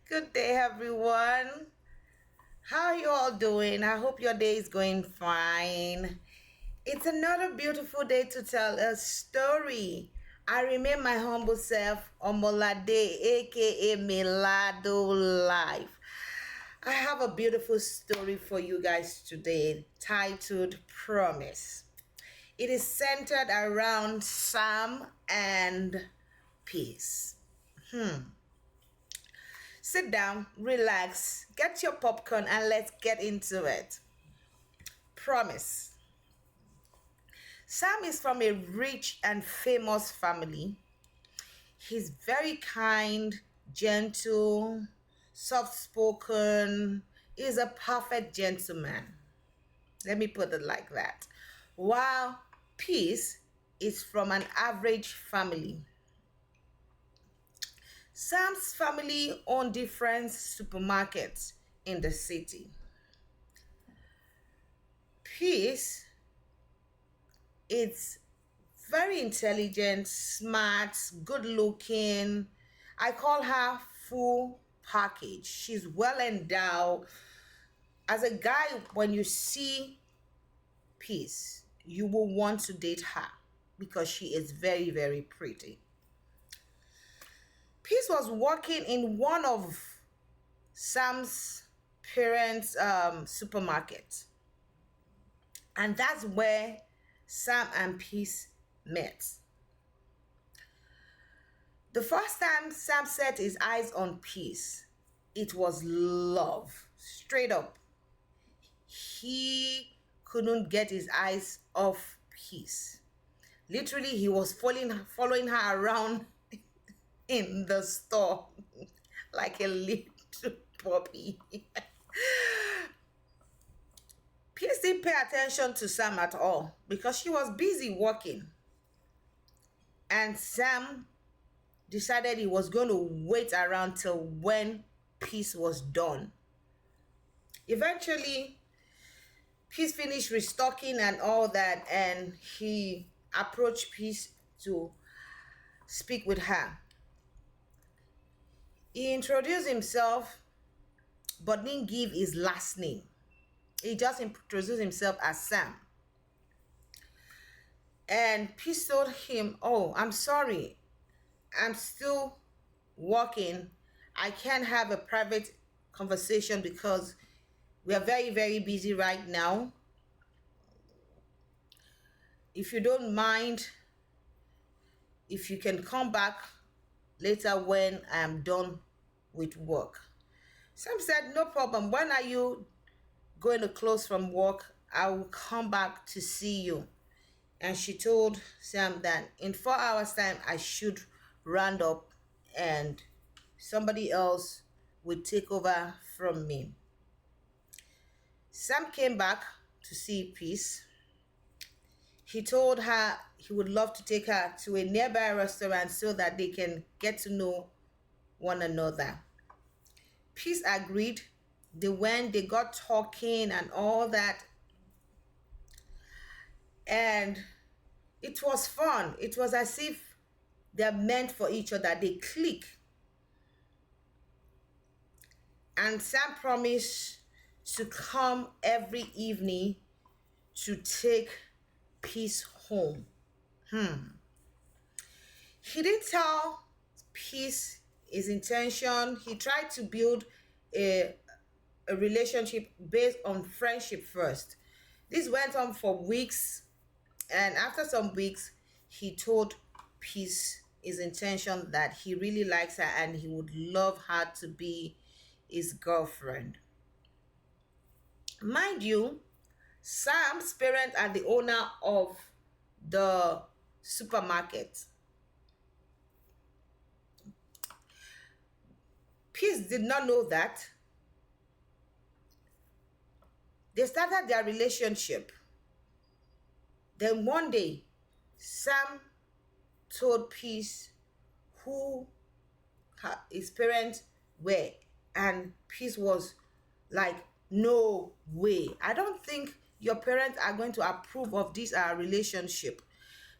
Good day, everyone. How are you all doing? I hope your day is going fine. It's another beautiful day to tell a story. I remain my humble self, Omolade, aka Milado Life. I have a beautiful story for you guys today titled Promise. It is centered around Sam and peace. Sit down, relax, get your popcorn, and let's get into it. Promise. Sam is from a rich and famous family. He's very kind, gentle, soft spoken. He's a perfect gentleman. Let me put it like that. While Peace is from an average family. Sam's family own different supermarkets in the city. Peace is very intelligent, smart, good looking. I call her full package. She's well endowed. As a guy, when you see Peace, you will want to date her because she is very, very pretty. Peace was working in one of Sam's parents' supermarket, and that's where Sam and Peace met. The first time Sam set his eyes on Peace, it was love. Straight up. He couldn't get his eyes off Peace. Literally, he was following her around in the store like a little puppy. Peace didn't pay attention to Sam at all because she was busy working. And Sam decided he was going to wait around till when Peace was done. Eventually, Peace finished restocking and all that, and he approached Peace to speak with her. He introduced himself but didn't give his last name. He just introduced himself as Sam. And Peace told him, "Oh, I'm sorry. I'm still working. I can't have a private conversation because we are very, very busy right now. If you don't mind, if you can come back later when I'm done with work." Sam said, "No problem. When are you going to close from work? I will come back to see you." And she told Sam that in 4 hours' time I should round up and somebody else would take over from me. Sam came back to see Peace. He told her he would love to take her to a nearby restaurant so that they can get to know one another. Peace agreed. They went, they got talking and all that. And it was fun. It was as if they're meant for each other. They click. And Sam promised to come every evening to take Peace home. He didn't tell Peace his intention. He tried to build a, a relationship based on friendship first. This went on for weeks, and after some weeks, he told Peace his intention that he really likes her and he would love her to be his girlfriend. Mind you, Sam's parents are the owner of the supermarket. Peace did not know that. They started their relationship. Then one day, Sam told Peace who his parents were, and Peace was like, "No way. I don't think your parents are going to approve of this relationship."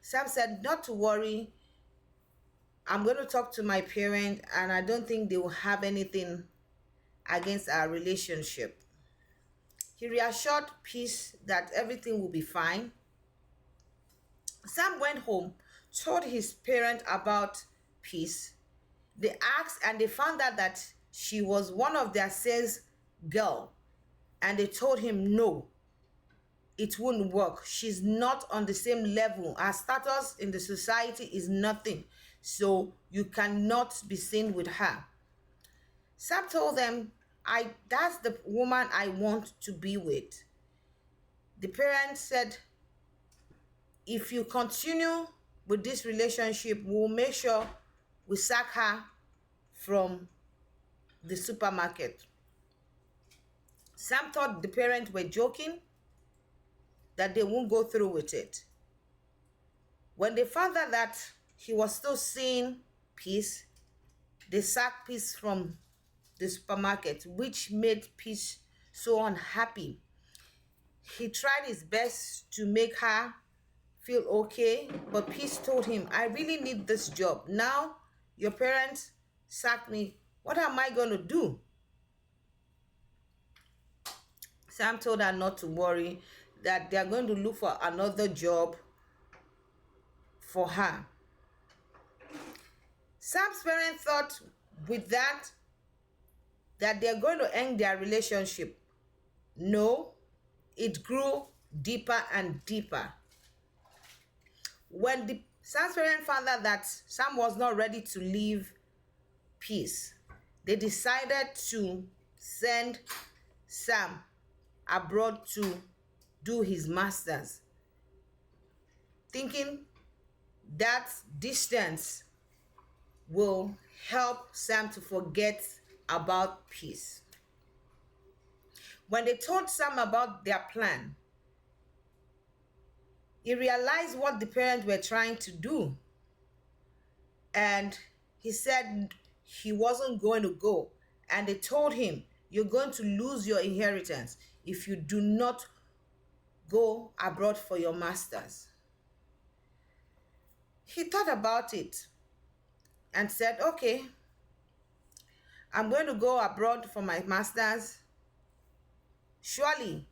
Sam said, "Not to worry. I'm going to talk to my parent, and I don't think they will have anything against our relationship. He reassured Peace that everything will be fine. Sam went home, told his parents about Peace. They asked and they found out that she was one of their sales girl. And they told him, no, it wouldn't work. She's not on the same level. Her status in the society is nothing. So you cannot be seen with her. Sam told them, that's the woman I want to be with. The parents said, if you continue with this relationship, we'll make sure we sack her from the supermarket. Sam thought the parents were joking, that they won't go through with it. When they found out that he was still seeing Peace, they sacked Peace from the supermarket, which made Peace so unhappy. He tried his best to make her feel okay, but Peace told him, I really need this job. Now your parents sacked me. What am I going to do? Sam told her not to worry, that they are going to look for another job for her. Sam's parents thought with that they're going to end their relationship. No, it grew deeper and deeper. When Sam's parents found out that Sam was not ready to leave Peace, they decided to send Sam abroad to do his master's, thinking that distance will help Sam to forget about Peace. When they told Sam about their plan, he realized what the parents were trying to do. And he said he wasn't going to go. And they told him, you're going to lose your inheritance if you do not go abroad for your master's. He thought about it and said, okay, I'm going to go abroad for my master's. Surely,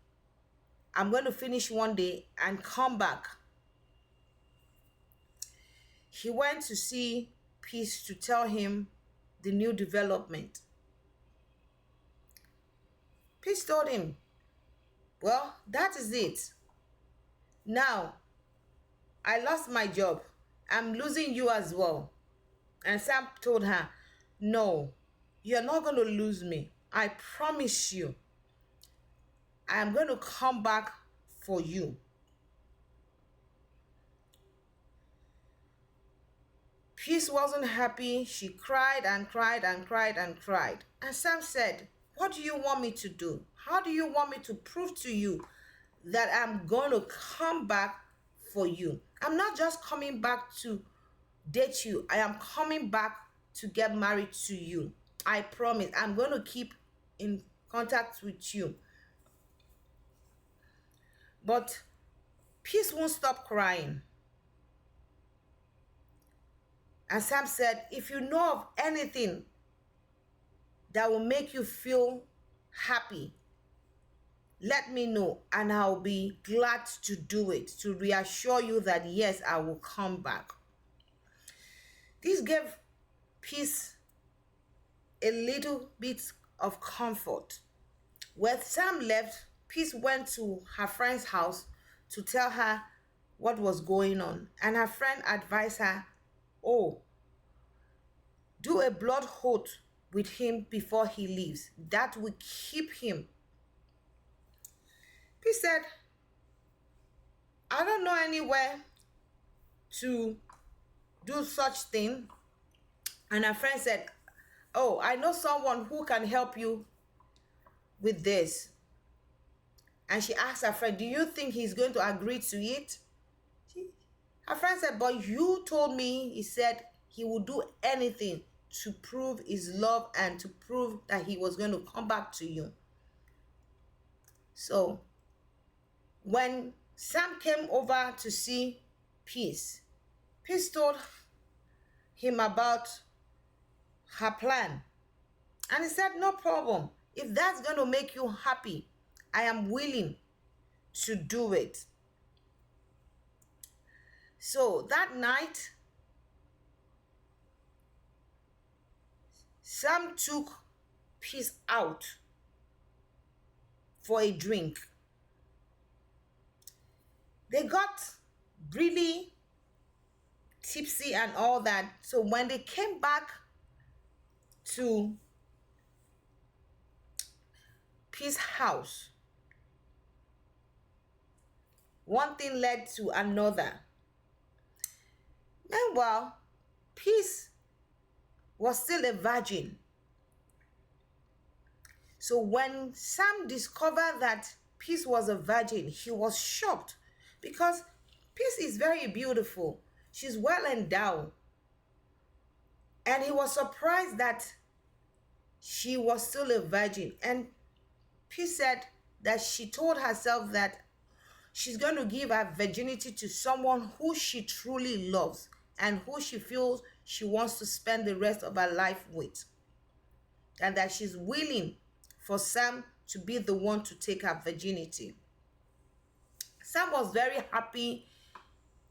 I'm going to finish one day and come back. He went to see Peace to tell him the new development. Peace told him, well, that is it. Now, I lost my job. I'm losing you as well. And Sam told her, no, you're not going to lose me. I promise you. I'm going to come back for you. Peace wasn't happy. She cried and cried and cried and cried. And Sam said, what do you want me to do? How do you want me to prove to you that I'm going to come back for you? I'm not just coming back to date you. I am coming back to get married to you. I promise. I'm going to keep in contact with you. But Peace won't stop crying. And Sam said, if you know of anything that will make you feel happy, let me know and I'll be glad to do it, to reassure you that yes, I will come back. This gave Peace a little bit of comfort. When Sam left, Peace went to her friend's house to tell her what was going on. And her friend advised her, oh, do a blood oath with him before he leaves. That will keep him. Peace said, I don't know anywhere to do such thing. And her friend said, oh, I know someone who can help you with this. And she asked her friend, do you think he's going to agree to it? Her friend said, but you told me, he said, he would do anything to prove his love and to prove that he was going to come back to you. So when Sam came over to see Peace, Peace told him about her plan. And he said, no problem. If that's going to make you happy, I am willing to do it. So that night, Sam took Peace out for a drink. They got really tipsy and all that. So when they came back to Peace's house, one thing led to another. Meanwhile, Peace was still a virgin. So when Sam discovered that Peace was a virgin, he was shocked because Peace is very beautiful. She's well endowed. And he was surprised that she was still a virgin. And Peace said that she told herself that she's going to give her virginity to someone who she truly loves and who she feels she wants to spend the rest of her life with. And that she's willing for Sam to be the one to take her virginity. Sam was very happy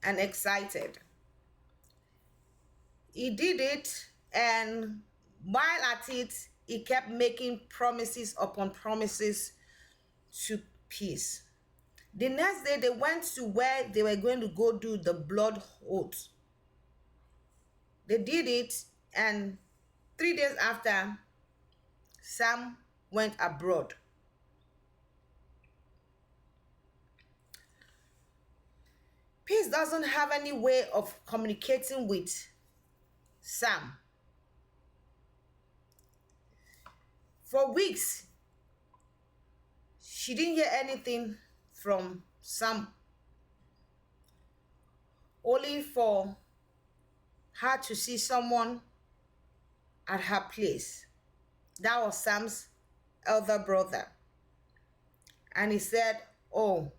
and excited. He did it, and while at it, he kept making promises upon promises to Peace. The next day, they went to where they were going to go do the blood oath. They did it, and 3 days after, Sam went abroad. Peace doesn't have any way of communicating with Sam. For weeks, she didn't hear anything from Sam, only for her to see someone at her place. That was Sam's elder brother. And he said, "Oh,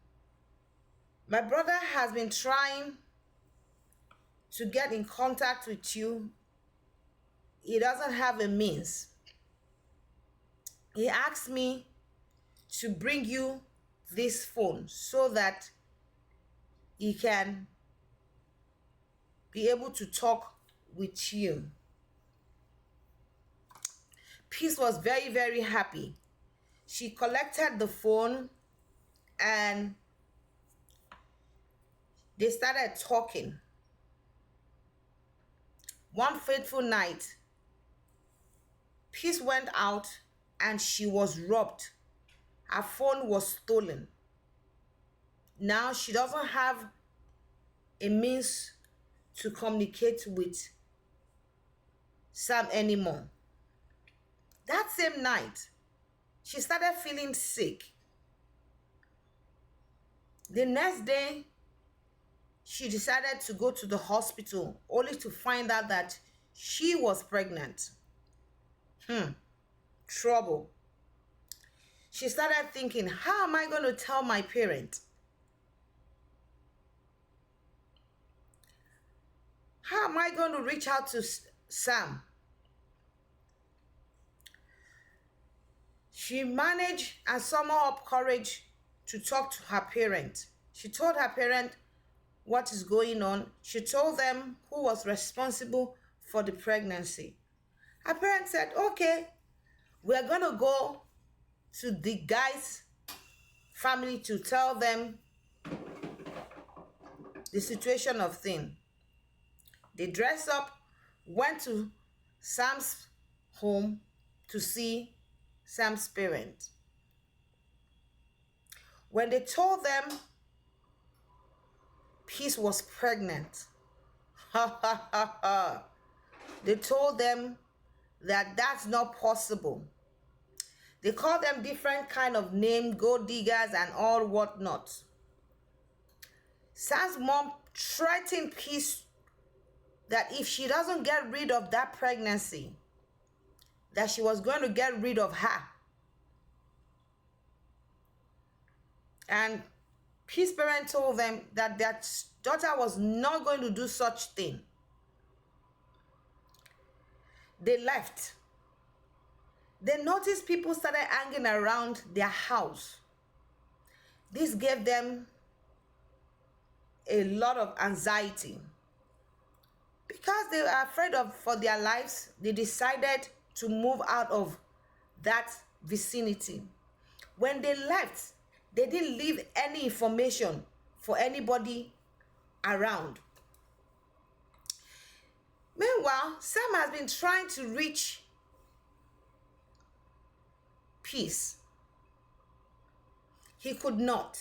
my brother has been trying to get in contact with you. He doesn't have a means. He asked me to bring you this phone so that he can be able to talk with you." Peace was very, very happy. She collected the phone and they started talking. One fateful night, Peace went out and she was robbed. Her phone was stolen. Now she doesn't have a means to communicate with Sam anymore. That same night, she started feeling sick. The next day, she decided to go to the hospital only to find out that she was pregnant. Trouble. She started thinking, how am I going to tell my parents? How am I going to reach out to Sam? She managed and summoned up courage to talk to her parents. She told her parents what is going on. She told them who was responsible for the pregnancy. Her parents said, okay, we're going to go to the guy's family to tell them the situation of things. They dressed up, went to Sam's home to see Sam's parents. When they told them Peace was pregnant, they told them that that's not possible. They called them different kind of name, gold diggers and all whatnot. Sam's mom threatened Peace that if she doesn't get rid of that pregnancy, that she was going to get rid of her. And Peace's parents told them that their daughter was not going to do such thing. They left. they noticed people started hanging around their house. This gave them a lot of anxiety. Because they were afraid of for their lives, they decided to move out of that vicinity. When they left, they didn't leave any information for anybody around. Meanwhile, Sam has been trying to reach Peace. He could not.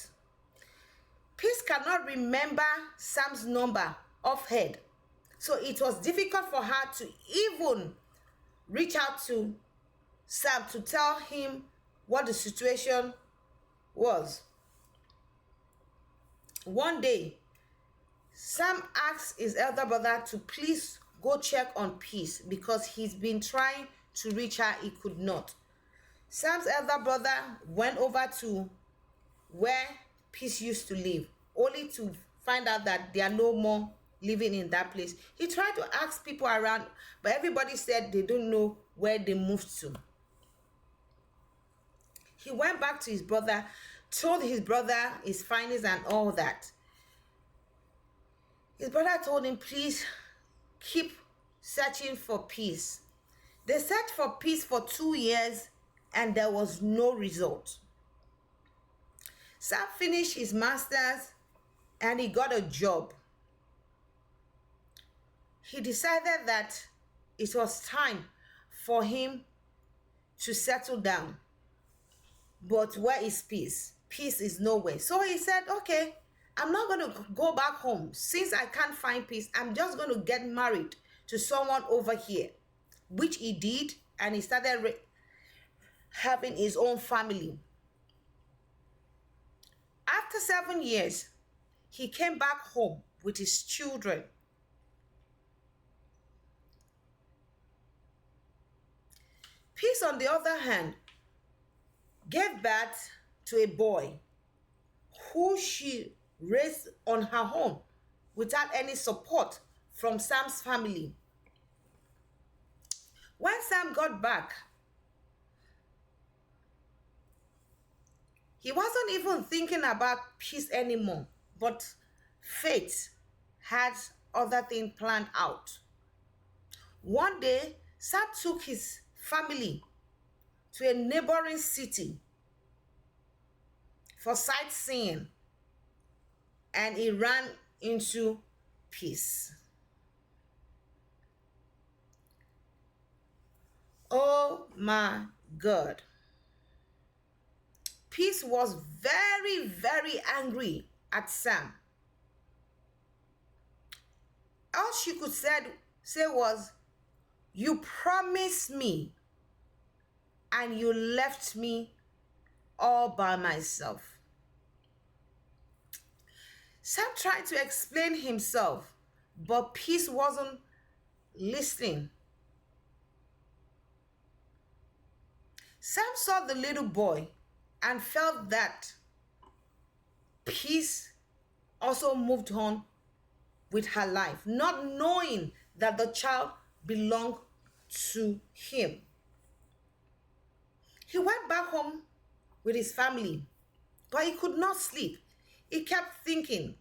Peace cannot remember Sam's number offhand. So it was difficult for her to even reach out to Sam to tell him what the situation was. One day, Sam asked his elder brother to please go check on Peace because he's been trying to reach her, he could not. Sam's elder brother went over to where Peace used to live, only to find out that they are no more living in that place. He tried to ask people around, but everybody said they don't know where they moved to. He went back to his brother, told his brother his findings and all that. His brother told him, please keep searching for Peace. They searched for Peace for 2 years and there was no result. Sam finished his master's and he got a job. He decided that it was time for him to settle down. But where is Peace? Peace is nowhere. So he said, okay, I'm not going to go back home. Since I can't find Peace, I'm just going to get married to someone over here, which he did, and he started having his own family. After 7 years, he came back home with his children. Peace, on the other hand, gave birth to a boy who she raised on her own without any support from Sam's family. When Sam got back, he wasn't even thinking about Peace anymore, but fate had other things planned out. One day, Sam took his family to a neighboring city for sightseeing, and he ran into Peace. Oh my God. Peace was very, very angry at Sam. All she could say was, you promised me and you left me all by myself. Sam tried to explain himself, but Peace wasn't listening. Sam saw the little boy and felt that Peace also moved on with her life, not knowing that the child belonged to him. He went back home with his family, but he could not sleep. He kept thinking,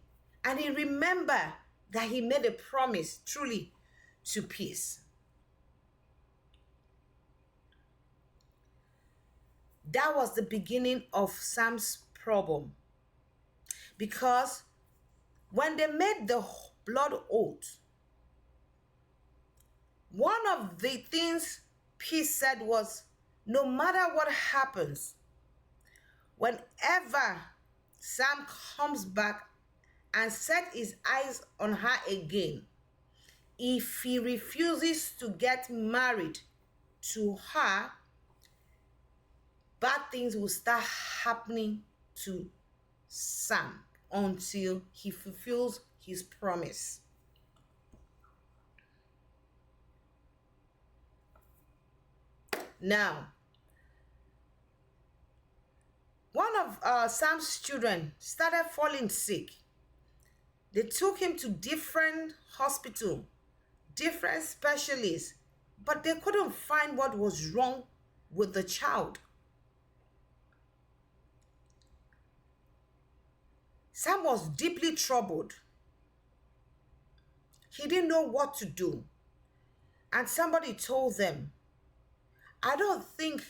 and he remembered that he made a promise truly to Peace. That was the beginning of Sam's problem, because when they made the blood oath, one of the things Peace said was, no matter what happens, whenever Sam comes back and set his eyes on her again, if he refuses to get married to her, bad things will start happening to Sam until he fulfills his promise. Now, one of Sam's children started falling sick. They took him to different hospitals, different specialists, but they couldn't find what was wrong with the child. Sam was deeply troubled. He didn't know what to do. And somebody told them, I don't think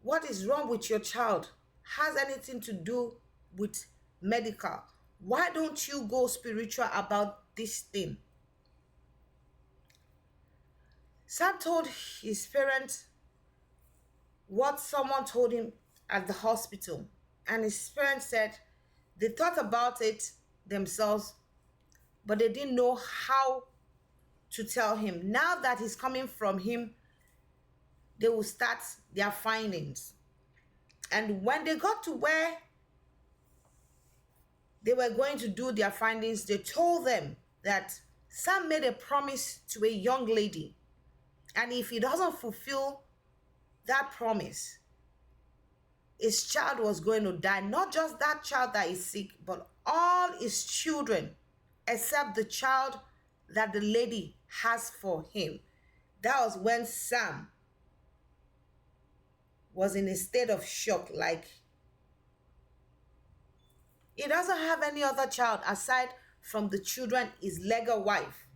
what is wrong with your child has anything to do with medical. Why don't you go spiritual about this thing? Sam told his parents what someone told him at the hospital. And his parents said they thought about it themselves, but they didn't know how to tell him. Now that he's coming from him, they will start their findings. And when they got to where they were going to do their findings, they told them that Sam made a promise to a young lady. And if he doesn't fulfill that promise, his child was going to die. Not just that child that is sick, but all his children, except the child that the lady has for him. That was when Sam was in a state of shock, like he doesn't have any other child aside from the children his legal wife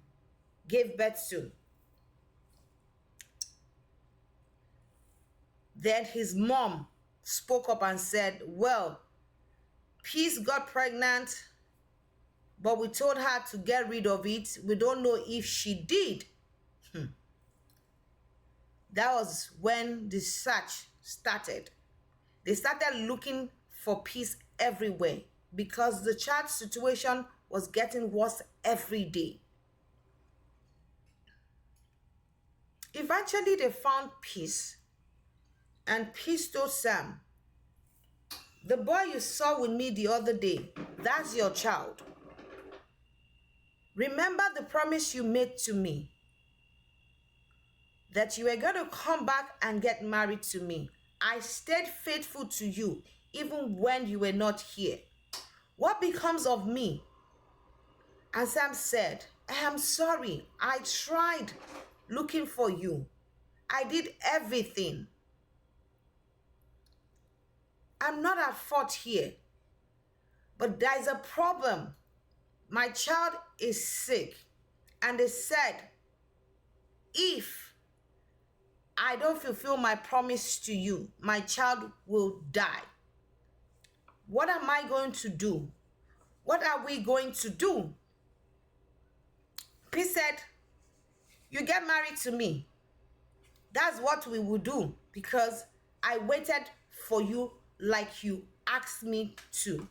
gave birth to. Then his mom spoke up and said, well, Peace got pregnant, but we told her to get rid of it. We don't know if she did. That was when the search started. They started looking for Peace everywhere because the child's situation was getting worse every day. Eventually, they found Peace, and Peace told Sam, the boy you saw with me the other day, that's your child. Remember the promise you made to me that you were going to come back and get married to me. I stayed faithful to you even when you were not here. What becomes of me? And Sam said, I am sorry. I tried looking for you. I did everything. I'm not at fault here. But there's a problem. My child is sick. And they said, if I don't fulfill my promise to you, my child will die. What am I going to do? What are we going to do? Peace said, you get married to me. That's what we will do because I waited for you like you asked me to.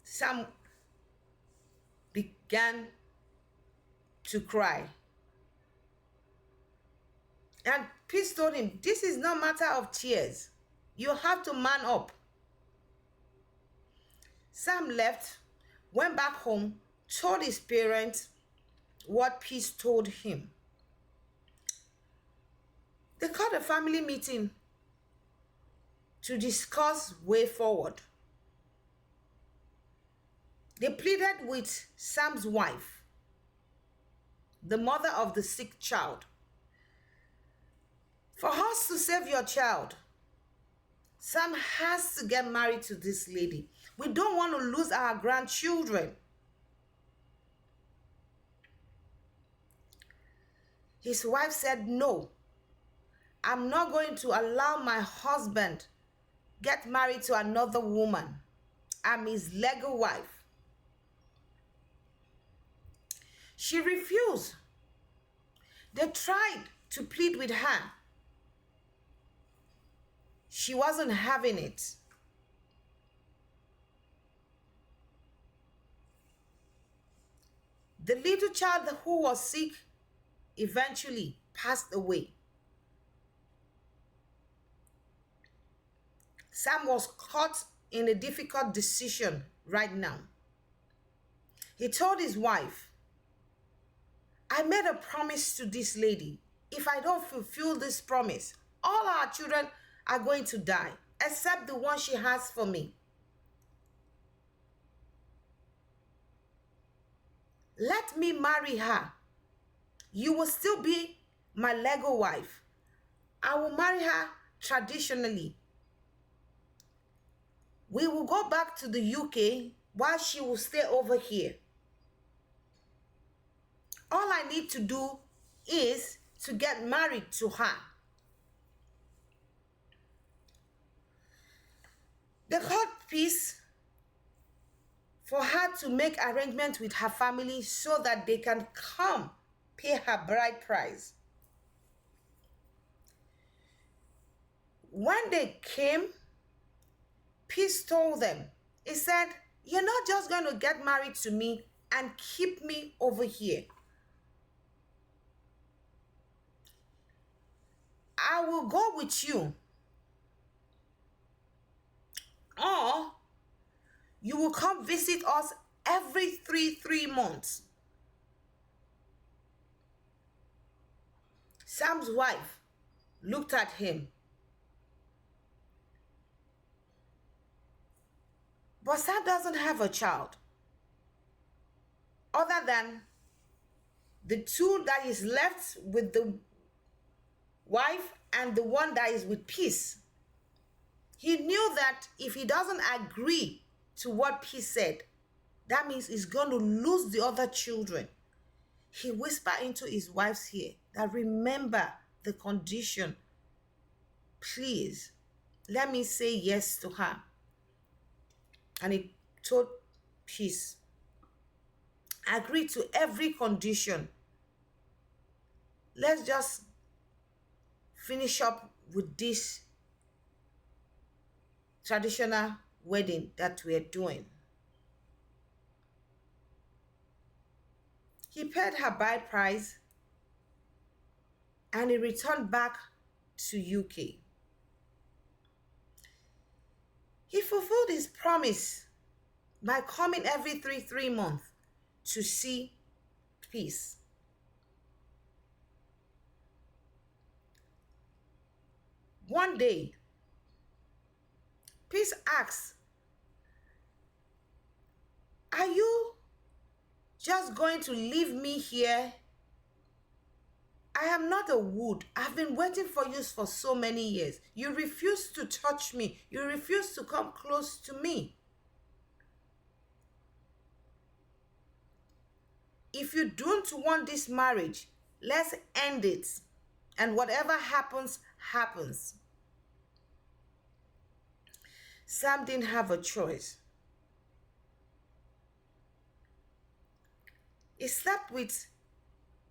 Sam began to cry. And Peace told him, this is no matter of tears. You have to man up. Sam left, went back home, told his parents what Peace told him. They called a family meeting to discuss way forward. They pleaded with Sam's wife, the mother of the sick child, for us to save your child. Sam has to get married to this lady. We don't want to lose our grandchildren. His wife said, no, I'm not going to allow my husband get married to another woman. I'm his legal wife. She refused. They tried to plead with her. She wasn't having it. The little child who was sick eventually passed away. Sam was caught in a difficult decision right now. He told his wife, I made a promise to this lady. If I don't fulfill this promise, all our children are going to die, except the one she has for me. Let me marry her. You will still be my Lego wife. I will marry her traditionally. We will go back to the UK while she will stay over here. All I need to do is to get married to her. They called Peace for her to make arrangements with her family so that they can come pay her bride price. When they came, Peace told them, he said, you're not just going to get married to me and keep me over here. I will go with you, or you will come visit us every three months. Sam's wife looked at him. But Sam doesn't have a child other than the two that is left with the wife and the one that is with Peace. He knew that if he doesn't agree to what Peace said, that means he's going to lose the other children. He whispered into his wife's ear that remember the condition. Please, let me say yes to her. And he told Peace, agree to every condition. Let's just finish up with this traditional wedding that we're doing. He paid her bride price and he returned back to UK. He fulfilled his promise by coming every three months to see Peace. One day, Peace asked, are you just going to leave me here? I am not a wood. I've been waiting for you for so many years. You refuse to touch me. You refuse to come close to me. If you don't want this marriage, let's end it. And whatever happens, happens. Sam didn't have a choice. He slept with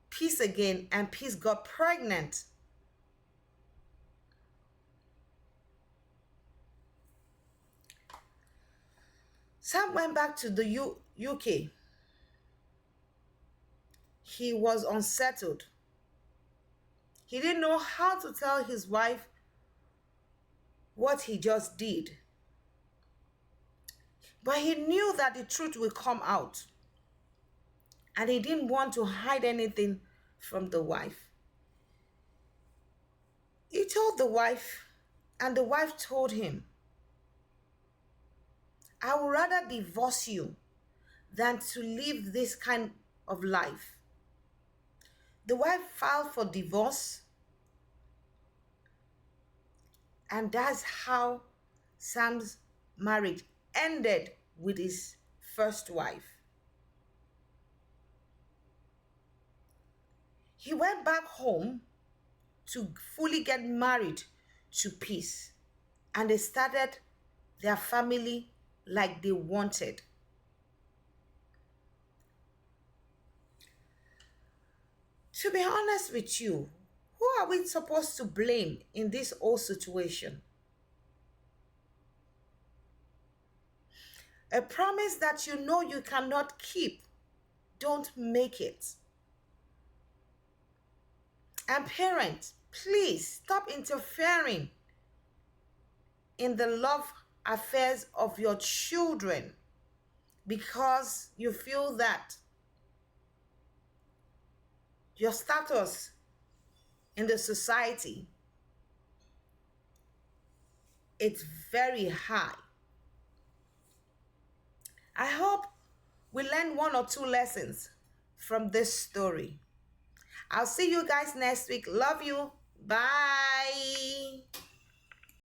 Peace again, and Peace got pregnant. Sam went back to the UK. He was unsettled. He didn't know how to tell his wife what he just did. But he knew that the truth will come out. And he didn't want to hide anything from the wife. He told the wife, and the wife told him, I would rather divorce you than to live this kind of life. The wife filed for divorce, and that's how Sam's marriage ended with his first wife. He went back home to fully get married to Peace, and they started their family like they wanted. To be honest with you, who are we supposed to blame in this whole situation? A promise that you know you cannot keep, don't make it. And parents, please stop interfering in the love affairs of your children because you feel that your status in the society, it's very high. I hope we learn one or two lessons from this story. I'll see you guys next week. Love you. Bye.